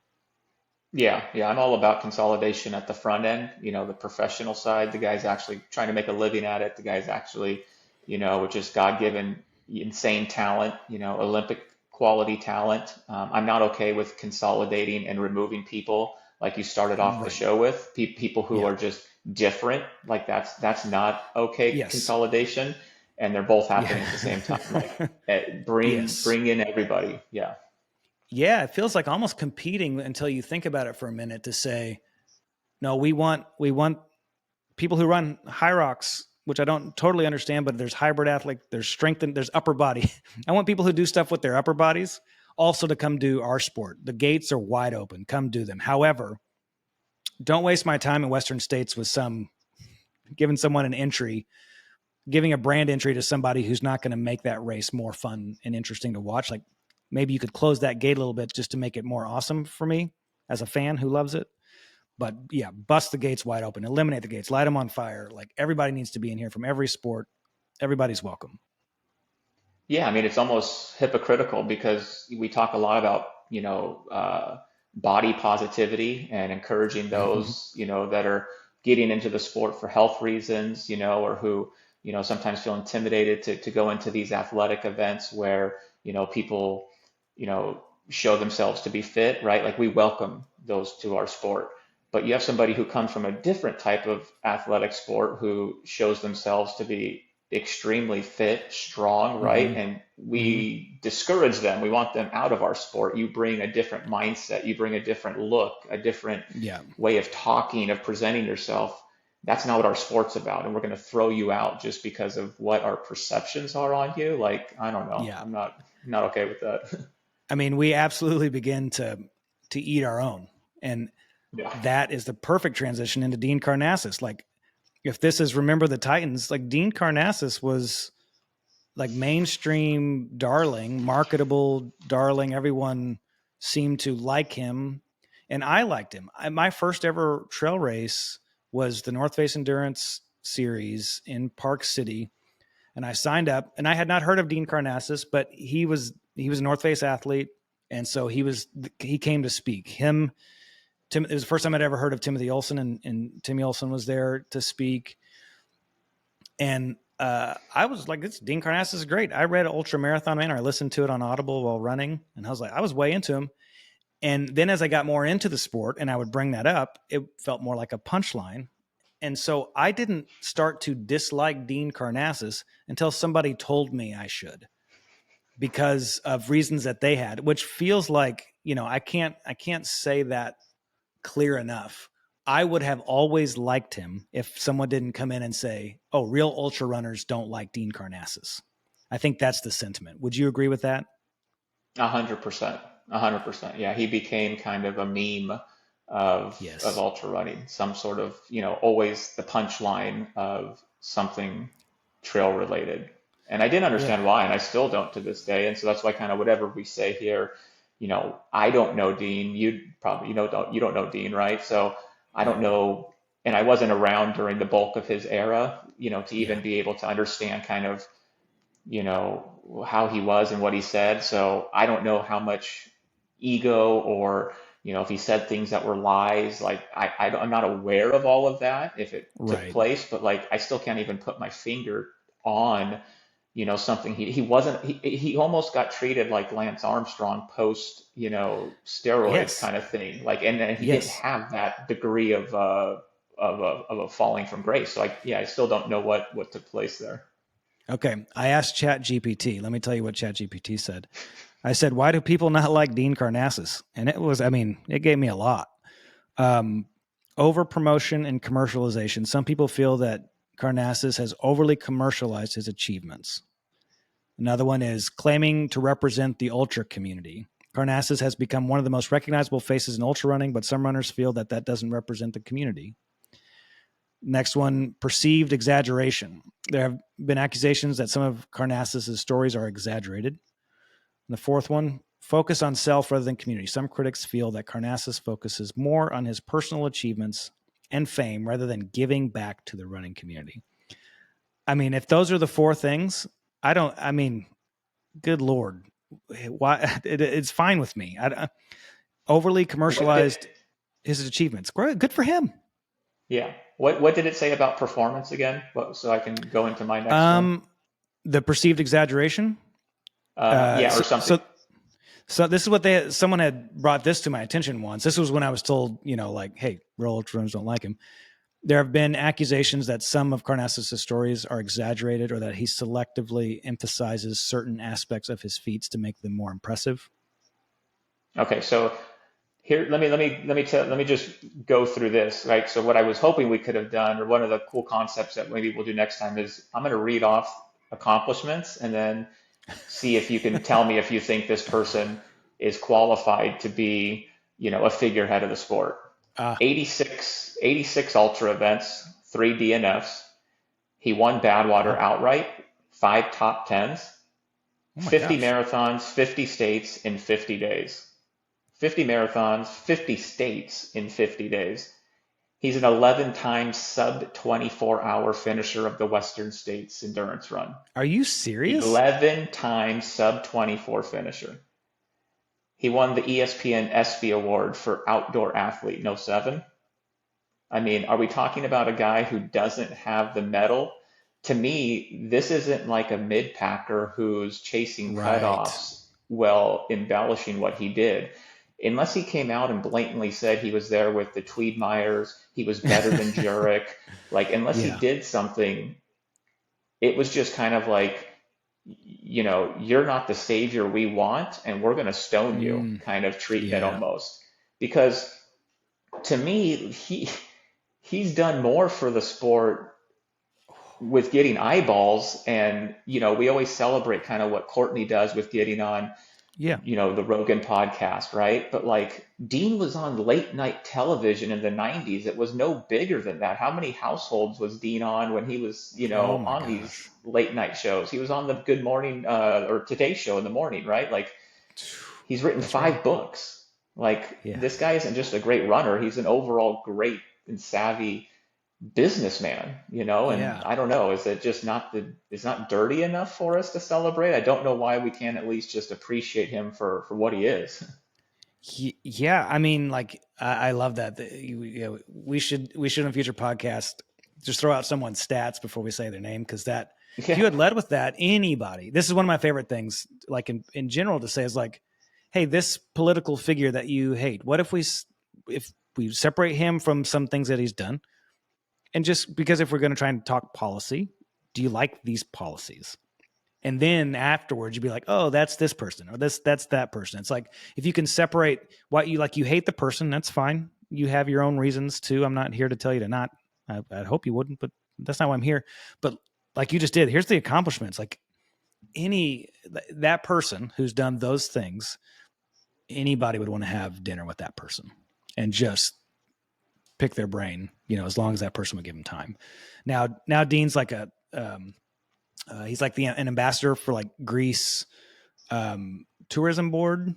Yeah, yeah, I'm all about consolidation at the front end, the professional side, the guys actually trying to make a living at it, the guys actually, with just God-given insane talent, Olympic quality talent. I'm not okay with consolidating and removing people like you started off the Right. show with, people who Yeah. are just different. Like that's not okay Yes. consolidation, and they're both happening at the same time. Like Yeah. bring Yes. bring in everybody. Yeah. Yeah. It feels like almost competing until you think about it for a minute to say, no, we want people who run high rocks, which I don't totally understand, but there's hybrid athlete, there's strength, and there's upper body. I want people who do stuff with their upper bodies also to come do our sport. The gates are wide open. Come do them. However, don't waste my time in Western States with giving someone an entry, giving a brand entry to somebody who's not going to make that race more fun and interesting to watch. Like, maybe you could close that gate a little bit just to make it more awesome for me as a fan who loves it. But yeah, bust the gates wide open, eliminate the gates, light them on fire. Like, everybody needs to be in here from every sport. Everybody's welcome. Yeah, I mean, it's almost hypocritical because we talk a lot about, body positivity and encouraging those, that are getting into the sport for health reasons, or who, sometimes feel intimidated to go into these athletic events where, people, show themselves to be fit, right? Like we welcome those to our sport. But you have somebody who comes from a different type of athletic sport who shows themselves to be extremely fit, strong, right? Mm-hmm. And Mm-hmm. we discourage them. We want them out of our sport. You bring a different mindset, you bring a different look, a different Yeah. way of talking, of presenting yourself. That's not what our sport's about. And we're going to throw you out just because of what our perceptions are on you. Like, I don't know. Yeah. I'm not okay with that. I mean, we absolutely begin to eat our own. And Yeah. that is the perfect transition into Dean Karnazes. Like, if this is Remember the Titans, like, Dean Karnazes was like mainstream darling, marketable darling. Everyone seemed to like him, and I liked him. My first ever trail race was the North Face Endurance Series in Park City, and I signed up. And I had not heard of Dean Karnazes, but he was a North Face athlete, and so he came to speak. It was the first time I'd ever heard of Timothy Olson, and Timmy Olson was there to speak. And I was like, this Dean Karnazes is great. I read Ultra Marathon Man, or I listened to it on Audible while running, and I was way into him. And then as I got more into the sport and I would bring that up, it felt more like a punchline. And so I didn't start to dislike Dean Karnazes until somebody told me I should, because of reasons that they had, which feels like, I can't say that clear enough. I would have always liked him if someone didn't come in and say, "Oh, real ultra runners don't like Dean Karnazes." I think that's the sentiment. Would you agree with that? 100%. 100%. Yeah, he became kind of a meme of Yes. ultra running, some sort of, always the punchline of something trail related. And I didn't Yeah. understand why, and I still don't to this day. And so that's why kind of whatever we say here, I don't know Dean. You probably, you don't know Dean, right? So I don't No. know, and I wasn't around during the bulk of his era, to Yeah. even be able to understand kind of how he was and what he said. So I don't know how much ego or, if he said things that were lies. Like I'm not aware of all of that if it took Right. place, but like I still can't even put my finger on, something he wasn't, he almost got treated like Lance Armstrong post, steroids Yes. kind of thing. Like, and then he didn't Yes. have that degree of a falling from grace. So yeah, I still don't know what took place there. Okay. I asked Chat GPT. Let me tell you what Chat GPT said. I said, "Why do people not like Dean Karnazes?" And it gave me a lot. Um, Over promotion and commercialization. Some people feel that Karnazes has overly commercialized his achievements. Another one is claiming to represent the ultra community. Karnazes has become one of the most recognizable faces in ultra running, but some runners feel that that doesn't represent the community. Next one, perceived exaggeration. There have been accusations that some of Karnazes' stories are exaggerated. And the fourth one, focus on self rather than community. Some critics feel that Karnazes focuses more on his personal achievements and fame rather than giving back to the running community. I mean, if those are the four things, good Lord, why it's fine with me. Overly What did, commercialized his achievements. Good for him. yeah. What did it say about performance again? So I can go into my next one. The perceived exaggeration. Yeah, or something. So this is someone had brought this to my attention once. This was when I was told, like, hey, real ultra runners don't like him. There have been accusations that some of Karnazes' stories are exaggerated or that he selectively emphasizes certain aspects of his feats to make them more impressive. Okay, so here, let me just go through this, right? So what I was hoping we could have done, or one of the cool concepts that maybe we'll do next time, is I'm going to read off accomplishments and then see if you can tell me if you think this person is qualified to be, a figurehead of the sport. Uh, 86 ultra events, 3 DNFs. He won Badwater wow. outright, 5 top tens, Oh my 50 gosh. marathons, 50 states in 50 days. 50 marathons, 50 states in 50 days. He's an 11-time sub 24-hour finisher of the Western States endurance run. Are you serious? 11-time sub 24 finisher. He won the ESPN ESPY Award for Outdoor Athlete in '07. I mean, are we talking about a guy who doesn't have the medal? To me, this isn't like a mid-packer who's chasing Right. cutoffs while embellishing what he did. Unless he came out and blatantly said he was there with the Tweedmeyers, he was better than Jurek. Like, unless he Yeah. did something, it was just kind of like, you're not the savior we want, and we're going to stone you kind of treatment Yeah. almost. Because to me, he's done more for the sport with getting eyeballs. And, we always celebrate kind of what Courtney does with getting on, Yeah. the Rogan podcast, right? But like Dean was on late night television in the 90s. It was no bigger than that. How many households was Dean on when he was, Oh my on gosh. these late night shows? He was on the Good Morning or Today Show in the morning, right? Like he's written That's right. 5 books. Like Yeah. this guy isn't just a great runner. He's an overall great and savvy businessman, and Yeah. I don't know, is it just not it's not dirty enough for us to celebrate? I don't know why we can't at least just appreciate him for what he is. Yeah. I mean, like, I love that. We should in a future podcast just throw out someone's stats before we say their name, because that if you Yeah. had led with that, anybody. This is one of my favorite things, like in general, to say is like, hey, this political figure that you hate, what if we separate him from some things that he's done, and just because if we're going to try and talk policy, do you like these policies? And then afterwards you'd be like, oh, that's this person, or that's that person. It's like, if you can separate what you like, you hate the person, that's fine, you have your own reasons too. I'm not here to tell you to not. I'd hope you wouldn't, but that's not why I'm here. But like you just did, here's the accomplishments. Like that person who's done those things, anybody would want to have dinner with that person and just pick their brain, as long as that person would give him time. Now Dean's like he's like an ambassador for like Greece tourism board.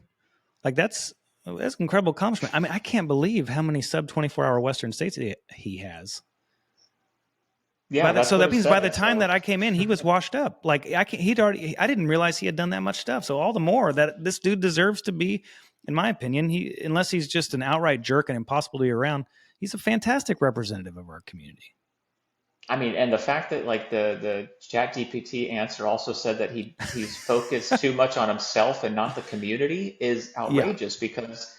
Like that's an incredible accomplishment. I mean, I can't believe how many sub 24-hour Western states he has. Yeah, that's So what that it means by the said. time that So I came in, he was washed up. Like I didn't realize he had done that much stuff. So all the more that this dude deserves to be, in my opinion, unless he's just an outright jerk and impossible to be around, he's a fantastic representative of our community. I mean, and the fact that like the Chat GPT answer also said that he's focused too much on himself and not the community is Yeah. outrageous, because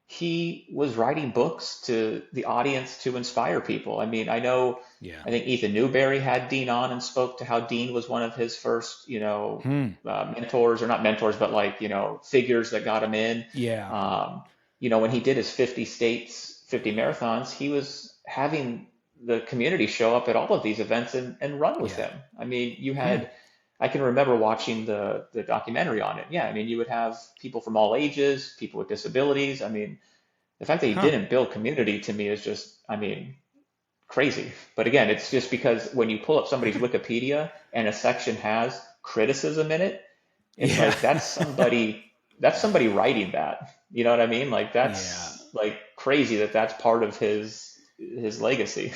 he was writing books to the audience to inspire people. I mean, Yeah. I think Ethan Newberry had Dean on and spoke to how Dean was one of his first, mentors, or not mentors, but like, figures that got him in. Yeah. When he did his 50 states 50 marathons, he was having the community show up at all of these events and run with Yeah. him. I mean, you Hmm. had, I can remember watching the documentary on it. Yeah, I mean, you would have people from all ages, people with disabilities. I mean, the fact that he Huh. didn't build community to me is just, I mean, crazy. But again, it's just because when you pull up somebody's Wikipedia and a section has criticism in it, it's Yeah. like that's somebody writing that. You know what I mean? Like Yeah. that's like crazy that that's part of his legacy.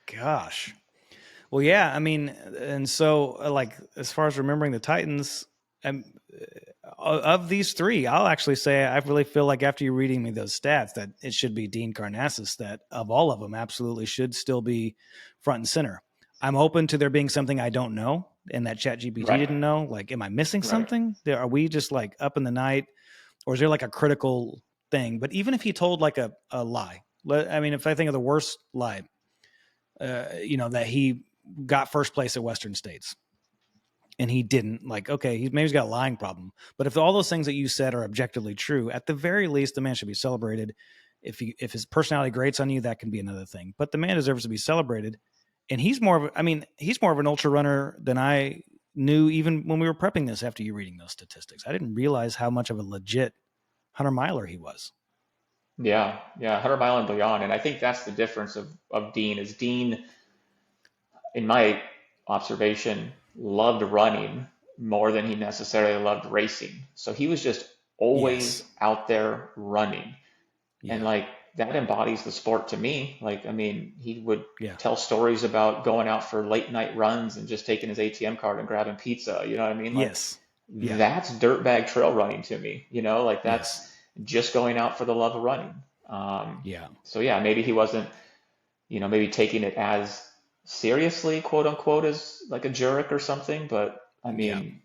Gosh. Well, yeah. I mean, and so like as far as remembering the Titans, um, of these three, I'll actually say I really feel like after you reading me those stats that it should be Dean Karnazes that of all of them absolutely should still be front and center. I'm open to there being something I don't know and that ChatGPT Right, didn't know. Like, am I missing right. something? Are we just like up in the night, or is there like a critical thing? But even if he told like a lie, I mean, if I think of the worst lie, that he got first place at Western States and he didn't, like, okay, maybe he's got a lying problem. But if all those things that you said are objectively true, at the very least, the man should be celebrated. If his personality grates on you, that can be another thing. But the man deserves to be celebrated. And he's more of an ultra runner than I knew even when we were prepping this after you reading those statistics. I didn't realize how much of a legit 100 miler he was. Yeah, yeah, 100 mile and beyond. And I think that's the difference of Dean is Dean, in my observation, loved running more than he necessarily loved racing. So he was just Yes. always out there running. And Yeah. like that embodies the sport to me. Like, I mean, he would Yeah. tell stories about going out for late night runs and just taking his ATM card and grabbing pizza. You know what I mean? Like Yes. Yeah. that's dirtbag trail running to me, like Yes. that's just going out for the love of running. Yeah. So yeah, maybe he wasn't, maybe taking it as seriously, quote unquote, as like a jerk or something. But I Yeah. mean,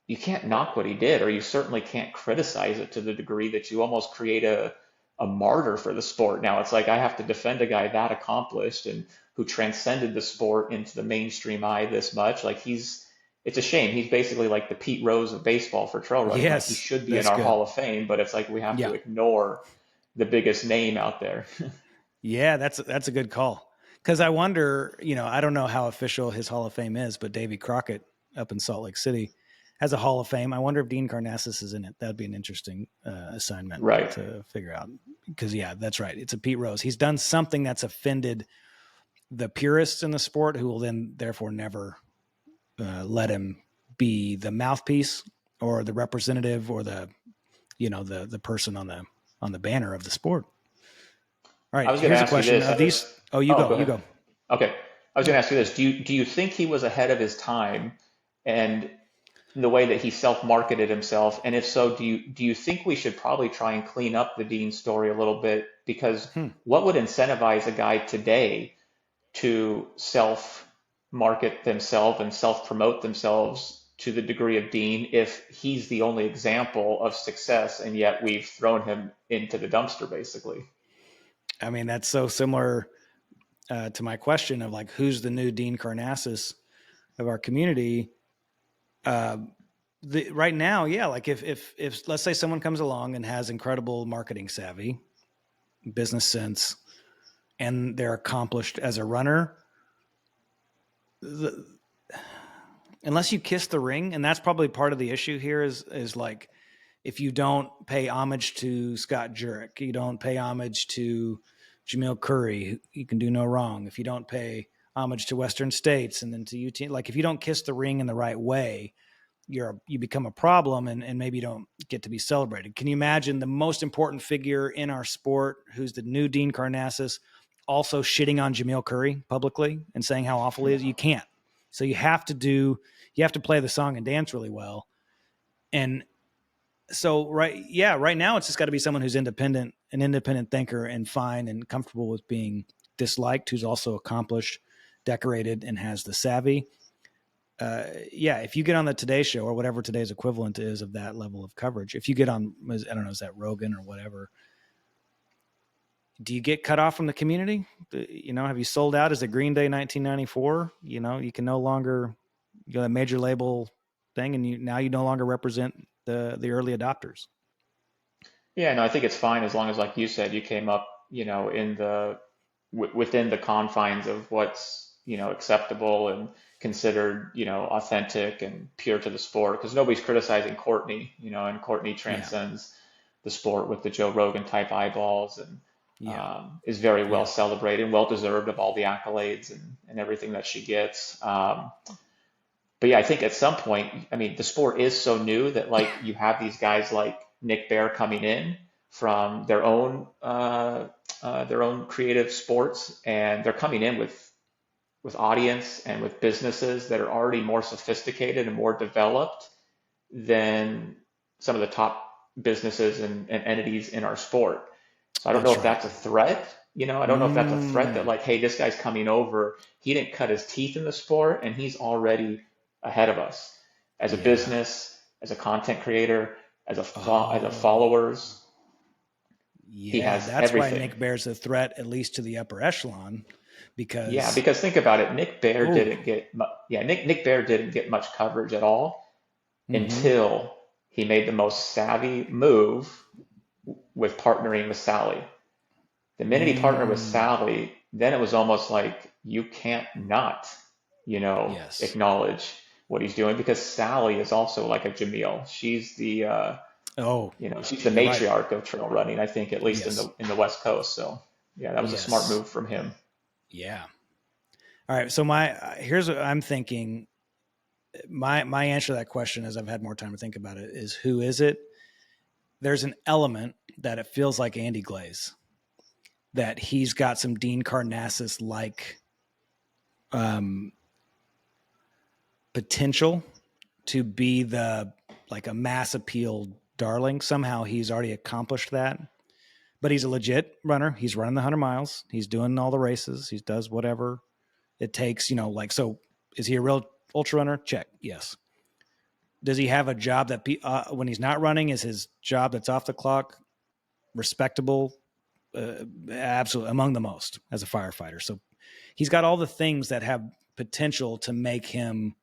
you can't knock what he did, or you certainly can't criticize it to the degree that you almost create a martyr for the sport. Now it's like I have to defend a guy that accomplished and who transcended the sport into the mainstream eye this much. Like it's a shame. He's basically like the Pete Rose of baseball for trail running. Like he Yes. should be in That's our good. Hall of Fame, but it's like we have to Yeah. ignore the biggest name out there. Yeah, that's a good call. Because I wonder, I don't know how official his Hall of Fame is, but Davy Crockett up in Salt Lake City has a Hall of Fame. I wonder if Dean Karnazes is in it. That'd be an interesting assignment Right. to figure out. Because yeah, that's right. It's a Pete Rose. He's done something that's offended the purists in the sport, who will then therefore never let him be the mouthpiece or the representative or the person on the banner of the sport. All I right, was going to here's a ask you question this. of these. Oh, you Oh, go, go you ahead. go. Okay. I was No. going to ask you this. Do you think he was ahead of his time and the way that he self-marketed himself? And if so, do you think we should probably try and clean up the Dean story a little bit? Because Hmm. what would incentivize a guy today to self-market themselves and self-promote themselves to the degree of Dean if he's the only example of success and yet we've thrown him into the dumpster basically? I mean, that's so similar to my question of like, who's the new Dean Karnazes of our community? Uh, right now, yeah, like if let's say someone comes along and has incredible marketing savvy, business sense, and they're accomplished as a runner, the, unless you kiss the ring, and that's probably part of the issue here is like if you don't pay homage to Scott Jurek, you don't pay homage to Jamil Curry, you can do no wrong. If you don't pay homage to Western States and then to UT, like if you don't kiss the ring in the right way, you become a problem and maybe you don't get to be celebrated. Can you imagine the most important figure in our sport, who's the new Dean Karnazes, also shitting on Jamil Curry publicly and saying how awful he is? You can't. So you have to play the song and dance really well. And so right now it's just got to be someone who's independent, an independent thinker and fine and comfortable with being disliked, who's also accomplished, decorated, and has the savvy. Yeah, if you get on the Today Show or whatever today's equivalent is of that level of coverage, if you get on, I don't know, is that Rogan or whatever, do you get cut off from the community? Have you sold out as a Green Day 1994? You can no longer, a major label thing, and you no longer represent the early adopters. Yeah, no, I think it's fine as long as, like you said, you came up in the within the confines of what's, acceptable and considered, authentic and pure to the sport. Because nobody's criticizing Courtney, and Courtney Yeah. transcends the sport with the Joe Rogan type eyeballs and Yeah. is very well Yeah. celebrated and well deserved of all the accolades and everything that she gets. But yeah, I think at some point, I mean, the sport is so new that like you have these guys like Nick Bear coming in from their own creative sports, and they're coming in with audience and with businesses that are already more sophisticated and more developed than some of the top businesses and entities in our sport. So I don't know That's if right. that's a threat. I don't know if that's a threat that Mm, like, hey, this guy's coming over. He didn't cut his teeth in the sport, and he's already ahead of us as a yeah. business, as a content creator, as a Oh, followers. He yeah. has That's why everything. Nick Bear's a threat, at least to the upper echelon, Yeah, because because think about it. Nick Bear oh, didn't get yeah, Nick Bear didn't get much coverage at all mm-hmm. until he made the most savvy move with partnering with Sally. The minute he partnered with Mm, Sally, then it was almost like you can't not, yes. acknowledge what he's doing because Sally is also like a Jamil. Oh, She's the you're right. matriarch of trail running, I think, at least in Yes. the West Coast. So yeah, that was a smart Yes. move from him. Yeah. All right. So my here's what I'm thinking. My answer to that question, as I've had more time to think about it, is who is it? There's an element that it feels like Andy Glaze, that he's got some Dean Karnazes like um, potential to be the like a mass appeal darling. Somehow he's already accomplished that. But he's a legit runner. He's running the 100 miles. He's doing all the races. He does whatever it takes. Like so. Is he a real ultra runner? Check. Yes. Does he have a job that when he's not running is his job that's off the clock? Respectable, absolutely among the most as a firefighter. So he's got all the things that have potential to make him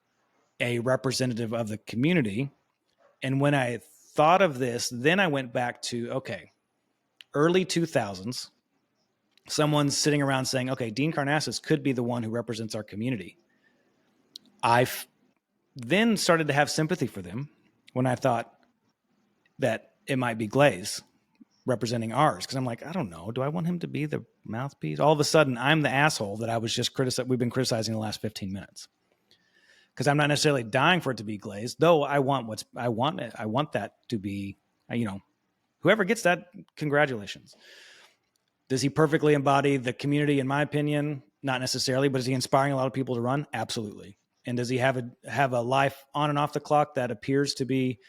a representative of the community. And when I thought of this, then I went back to, okay, early 2000s, someone's sitting around saying, okay, Dean Karnazes could be the one who represents our community. I then started to have sympathy for them when I thought that it might be Glaze representing ours. Cause I'm like, I don't know. Do I want him to be the mouthpiece? All of a sudden I'm the asshole that I was just we've been criticizing the last 15 minutes. Cause I'm not necessarily dying for it to be Glaze, though I want that to be, whoever gets that, congratulations. Does he perfectly embody the community? In my opinion, not necessarily, but is he inspiring a lot of people to run? Absolutely. And does he have a life on and off the clock that appears to be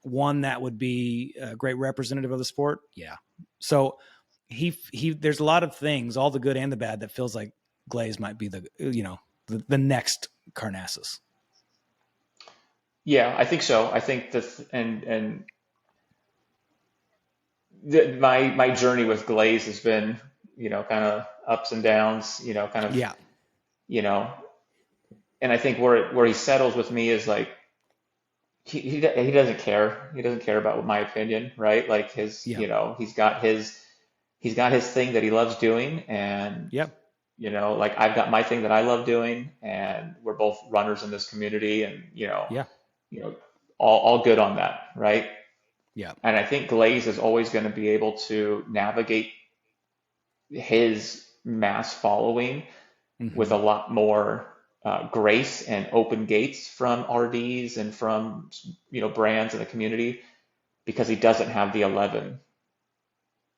one that would be a great representative of the sport? Yeah. So he there's a lot of things, all the good and the bad, that feels like Glaze might be the next Karnazes. Yeah, I think so. I think that, my journey with Glaze has been, kind of ups and downs, kind of, Yeah. you know, and I think where he settles with me is like he doesn't care. He doesn't care about my opinion, right? Like Yeah. he's got his thing that he loves doing, and Yep. like I've got my thing that I love doing, and we're both runners in this community, and Yeah. you know, all good on that, right? Yeah. And I think Glaze is always going to be able to navigate his mass following with Mm-hmm. a lot more grace and open gates from RDs and from brands in the community because he doesn't have the 11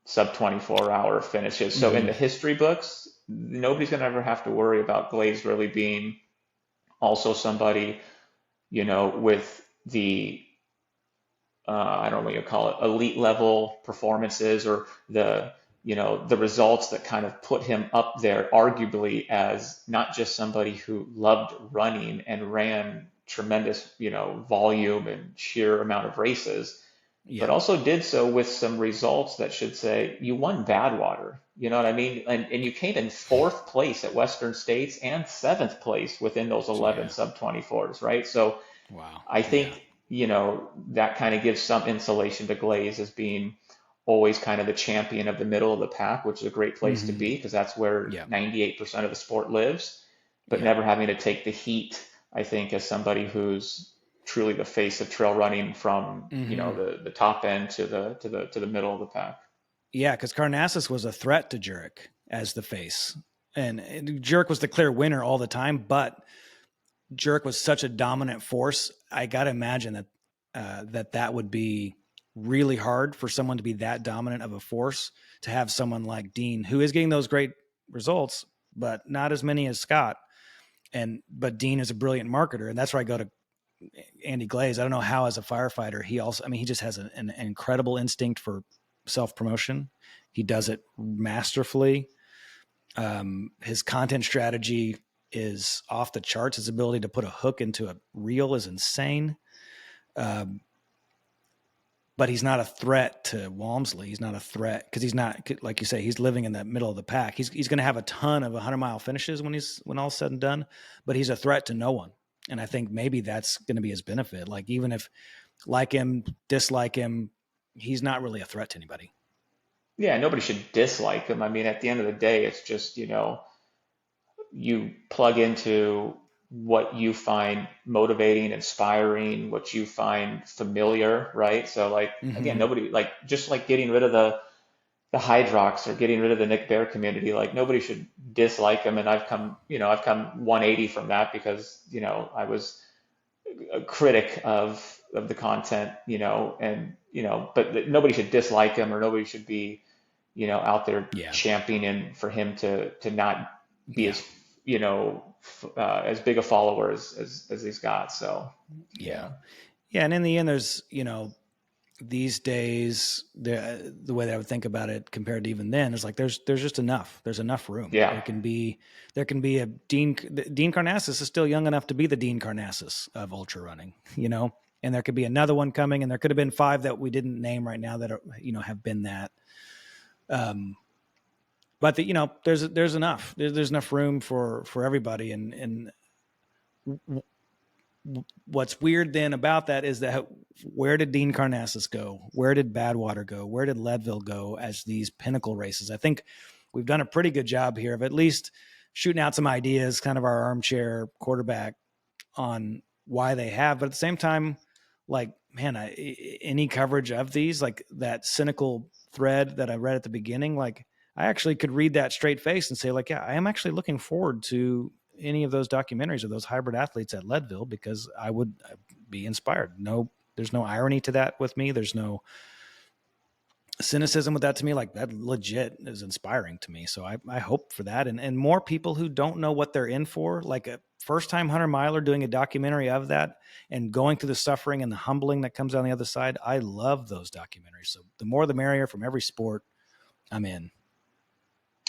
sub 24-hour finishes. So in Mm-hmm. the history books, nobody's going to ever have to worry about Glaze really being also somebody with the I don't know what you call it, elite level performances or the results that kind of put him up there, arguably as not just somebody who loved running and ran tremendous, volume and sheer amount of races, but Yeah. also did so with some results that should say you won Badwater. You know what I mean? And you came in fourth place at Western States and seventh place within those 11 Yeah. sub 24s, right? So Wow. I Yeah. think, that kind of gives some insulation to Glaze as being always kind of the champion of the middle of the pack, which is a great place to Hmm. be because that's where Yeah. 98% of the sport lives, but Yeah. never having to take the heat, I think, as somebody who's truly the face of trail running from, Hmm. the top end to the middle of the pack. Yeah. Because Karnazes was a threat to Jurek as the face. And Jurek was the clear winner all the time, but Jurek was such a dominant force. I got to imagine that would be really hard for someone to be that dominant of a force, to have someone like Dean, who is getting those great results, but not as many as Scott. But Dean is a brilliant marketer, and that's where I go to Andy Glaze. I don't know how, as a firefighter, he just has an incredible instinct for self promotion. He does it masterfully. His content strategy is off the charts. His ability to put a hook into a reel is insane. Um, but he's not a threat to Walmsley. He's not a threat because he's not, like you say, he's living in the middle of the pack. He's going to have a ton of 100-mile finishes when all's said and done, but he's a threat to no one. And I think maybe that's going to be his benefit. Like, even if like him, dislike him, he's not really a threat to anybody. Yeah, nobody should dislike him. I mean, at the end of the day, it's just, you plug into what you find motivating, inspiring, what you find familiar, right? So like again, Mm-hmm. nobody like just like getting rid of the Hydrox or getting rid of the Nick Bear community, like nobody should dislike them. And I've come 180 from that because, I was a critic of the content, and but nobody should dislike him or nobody should be, out there Yeah. championing for him to not be Yeah. as, as big a follower as he's got. So, Yeah. yeah. Yeah. And in the end, there's, these days, the way that I would think about it compared to even then is like there's just enough. There's enough room. Yeah. There can be a Dean Karnazes is still young enough to be the Dean Karnazes of ultra running, and there could be another one coming, and there could have been 5 that we didn't name right now that are, have been that. But there's enough. There's enough room for everybody, and what's weird then about that is that where did Dean Karnazes go? Where did Badwater go? Where did Leadville go as these pinnacle races? I think we've done a pretty good job here of at least shooting out some ideas, kind of our armchair quarterback on why they have. But at the same time, like, man, any coverage of these, like that cynical thread that I read at the beginning, like I actually could read that straight face and say, like, yeah, I am actually looking forward to any of those documentaries of those hybrid athletes at Leadville because I would be inspired. No, there's no irony to that with me. There's no cynicism with that to me. Like, that legit is inspiring to me. So I hope for that. And more people who don't know what they're in for, like a first time 100-miler doing a documentary of that and going through the suffering and the humbling that comes on the other side. I love those documentaries. So the more the merrier from every sport. I'm in.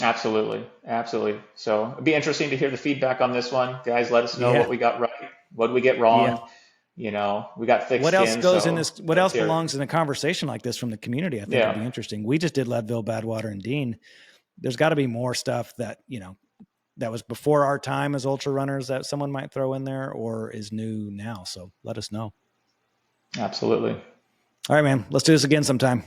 Absolutely. Absolutely. So it'd be interesting to hear the feedback on this one. Guys, let us know what Yeah. we got right, what did we get Yeah. wrong. We got thick What else skin, goes in so this? What let's else hear it. belongs in a conversation like this from the community? I think would Yeah, be interesting. We just did Leadville, Badwater, and Dean. There's got to be more stuff that that was before our time as ultra runners that someone might throw in there or is new now. So let us know. absolutely. All right, man. Let's do this again sometime.